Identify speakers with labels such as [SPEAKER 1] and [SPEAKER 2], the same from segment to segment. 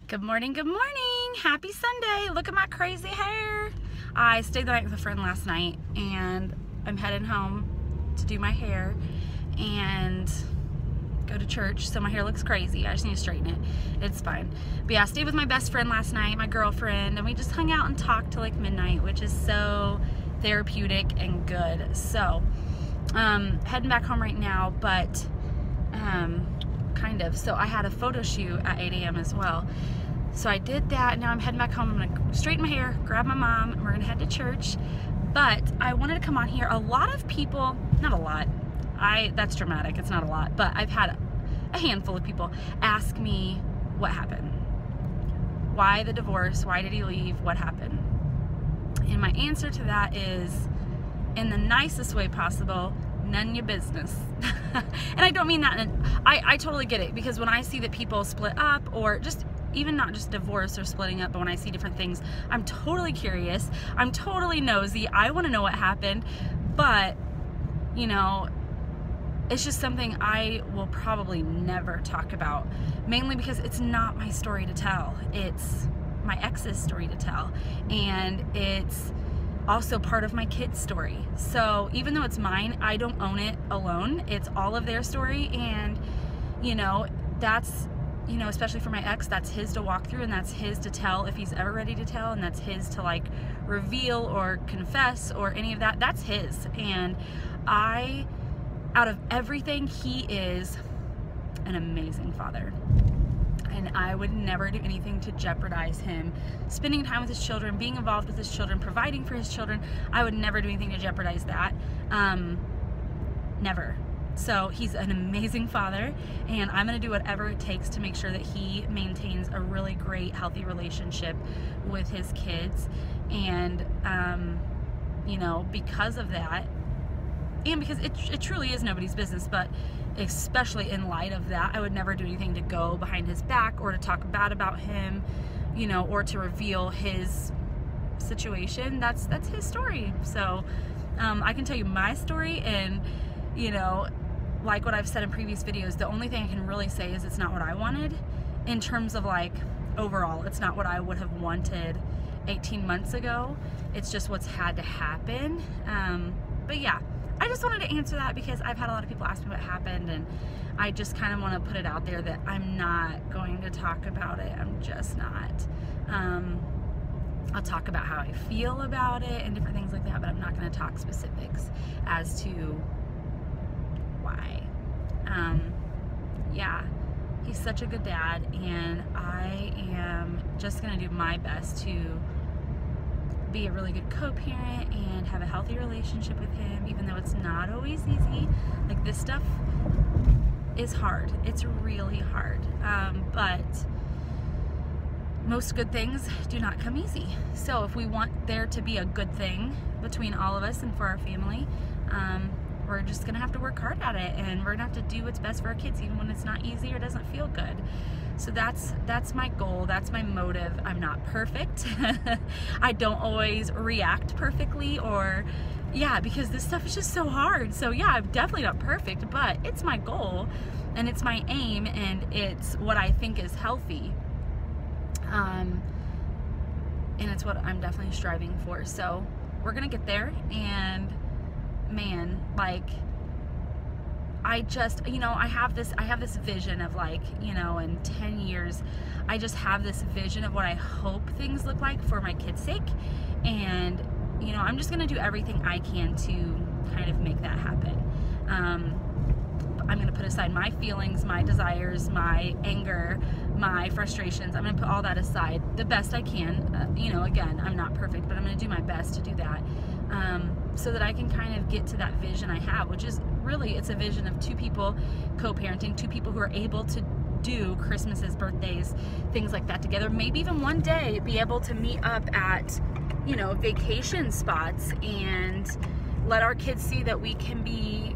[SPEAKER 1] Good morning, good morning. Happy Sunday. Look at my crazy hair. I stayed the night with a friend last night and I'm heading home to do my hair and go to church, so my hair looks crazy. I just need to straighten it. It's fine. But yeah, I stayed with my best friend last night, my girlfriend, and we just hung out and talked till like midnight, which is so therapeutic and good. So, heading back home right now, but kind of. So I had a photo shoot at 8 a.m. as well. So I did that. Now I'm heading back home. I'm gonna straighten my hair, grab my mom, and we're gonna head to church. But I wanted to come on here. A lot of people, not a lot, that's dramatic, it's not a lot, but I've had a handful of people ask me what happened. Why the divorce? Why did he leave? What happened? And my answer to that is, in the nicest way possible, none your business. And I don't mean that, and I totally get it, because when I see that people split up, or just even not just divorce or splitting up, but when I see different things, I'm totally curious, I'm totally nosy, I want to know what happened. But you know, it's just something I will probably never talk about, mainly because it's not my story to tell. It's my ex's story to tell, and it's also part of my kids' story. So even though it's mine, I don't own it alone. It's all of their story, and you know, that's, you know, especially for my ex, that's his to walk through, and that's his to tell if he's ever ready to tell, and that's his to like reveal or confess or any of that. That's his. And out of everything, he is an amazing father. And I would never do anything to jeopardize him spending time with his children, being involved with his children, providing for his children. I would never do anything to jeopardize that. Never. So he's an amazing father, and I'm gonna do whatever it takes to make sure that he maintains a really great, healthy relationship with his kids. And you know, because of that, and because it truly is nobody's business, but especially in light of that, I would never do anything to go behind his back or to talk bad about him, you know, or to reveal his situation. That's his story. So I can tell you my story, and you know, like what I've said in previous videos, the only thing I can really say is it's not what I wanted in terms of like overall. It's not what I would have wanted 18 months ago. It's just what's had to happen. But yeah, I just wanted to answer that because I've had a lot of people ask me what happened, and I just kind of want to put it out there that I'm not going to talk about it. I'm just not. I'll talk about how I feel about it and different things like that, but I'm not going to talk specifics as to why. Yeah, he's such a good dad, and I am just going to do my best to be a really good co-parent and have a healthy relationship with him, even though it's not always easy. Like, this stuff is hard. It's really hard. But most good things do not come easy. So if we want there to be a good thing between all of us and for our family, we're just gonna have to work hard at it, and we're gonna have to do what's best for our kids, even when it's not easy or doesn't feel good. So that's my goal, that's my motive. I'm not perfect. I don't always react perfectly, or yeah, because this stuff is just so hard. So yeah, I'm definitely not perfect, but it's my goal, and it's my aim, and it's what I think is healthy. And it's what I'm definitely striving for. So we're gonna get there, and man, like, I just, you know, I have this vision of, like, you know, in 10 years, I just have this vision of what I hope things look like for my kids' sake. And, you know, I'm just going to do everything I can to kind of make that happen. I'm going to put aside my feelings, my desires, my anger, my frustrations. I'm going to put all that aside the best I can. You know, again, I'm not perfect, but I'm going to do my best to do that. So that I can kind of get to that vision I have, which is really, it's a vision of two people co-parenting, two people who are able to do Christmases, birthdays, things like that together. Maybe even one day be able to meet up at, you know, vacation spots and let our kids see that we can be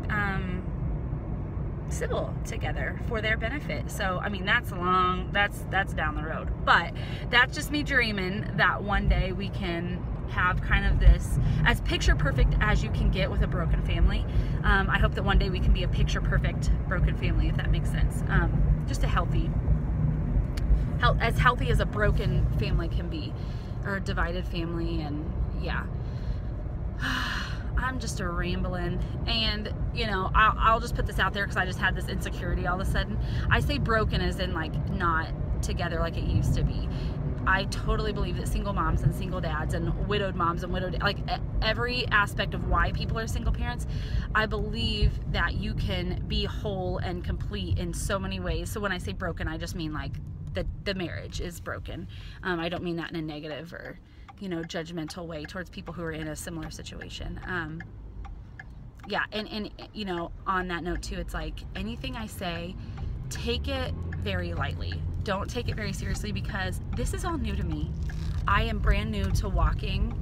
[SPEAKER 1] civil together for their benefit. So I mean, that's down the road, but that's just me dreaming that one day we can have kind of this, as picture perfect as you can get with a broken family. I hope that one day we can be a picture perfect broken family, if that makes sense. Just a healthy as healthy as a broken family can be, or a divided family. And yeah, I'm just a rambling. And you know, I'll just put this out there because I just had this insecurity all of a sudden. I say broken as in like not together like it used to be. I totally believe that single moms and single dads and widowed moms and widowed, like every aspect of why people are single parents, I believe that you can be whole and complete in so many ways. So when I say broken, I just mean like the marriage is broken. I don't mean that in a negative or, you know, judgmental way towards people who are in a similar situation. Yeah, and you know, on that note too, it's like anything I say, take it very lightly. Don't take it very seriously, because this is all new to me. I am brand new to walking,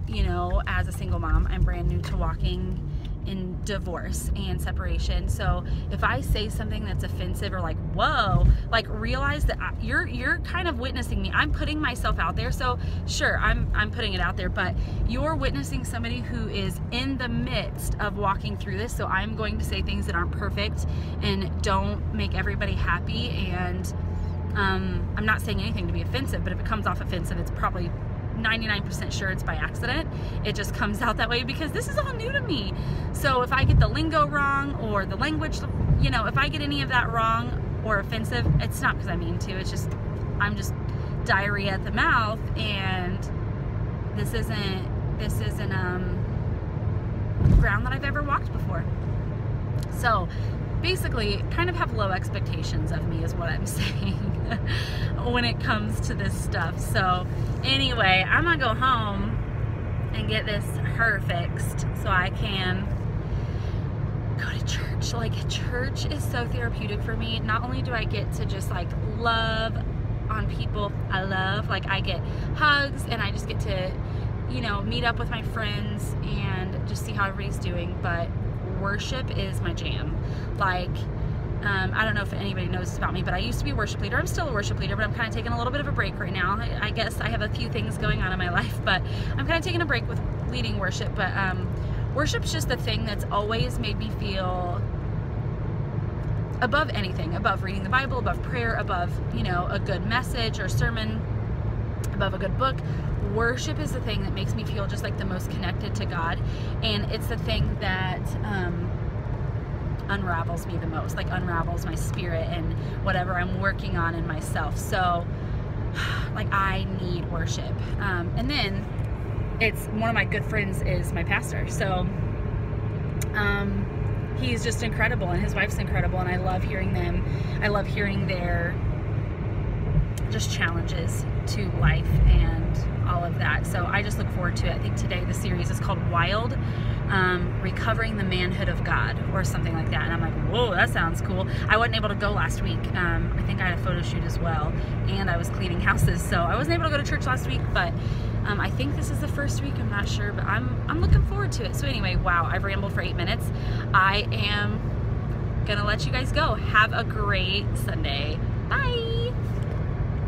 [SPEAKER 1] you know, as a single mom. I'm brand new to walking in divorce and separation. So if I say something that's offensive or like, whoa, like realize that you're kind of witnessing me. I'm putting myself out there. So sure, I'm putting it out there, but you're witnessing somebody who is in the midst of walking through this. So I'm going to say things that aren't perfect and don't make everybody happy. And I'm not saying anything to be offensive, but if it comes off offensive, it's probably 99% sure it's by accident. It just comes out that way because this is all new to me. So if I get the lingo wrong or the language, you know, if I get any of that wrong or offensive, it's not because I mean to. It's just, I'm just diarrhea at the mouth, and this isn't ground that I've ever walked before. So basically, kind of have low expectations of me is what I'm saying when it comes to this stuff. So anyway, I'm gonna go home and get this hair fixed so I can go to church. Like, church is so therapeutic for me. Not only do I get to just like love on people I love, like I get hugs and I just get to, you know, meet up with my friends and just see how everybody's doing, but worship is my jam. Like, I don't know if anybody knows this about me, but I used to be a worship leader. I'm still a worship leader, but I'm kind of taking a little bit of a break right now. I guess I have a few things going on in my life, but I'm kind of taking a break with leading worship. But worship's just the thing that's always made me feel above anything, above reading the Bible, above prayer, above, you know, a good message or sermon, above a good book. Worship is the thing that makes me feel just like the most connected to God, and it's the thing that unravels me the most, like unravels my spirit and whatever I'm working on in myself. So like I need worship. And then it's one of my good friends is my pastor, so he's just incredible, and his wife's incredible, and I love hearing them. I love hearing their just challenges to life and all of that. So I just look forward to it. I think today the series is called Wild, Recovering the Manhood of God or something like that. And I'm like, whoa, that sounds cool. I wasn't able to go last week. I think I had a photo shoot as well, and I was cleaning houses, so I wasn't able to go to church last week, but I think this is the first week. I'm not sure, but I'm looking forward to it. So anyway, wow, I've rambled for 8 minutes. I am gonna let you guys go. Have a great Sunday. Bye.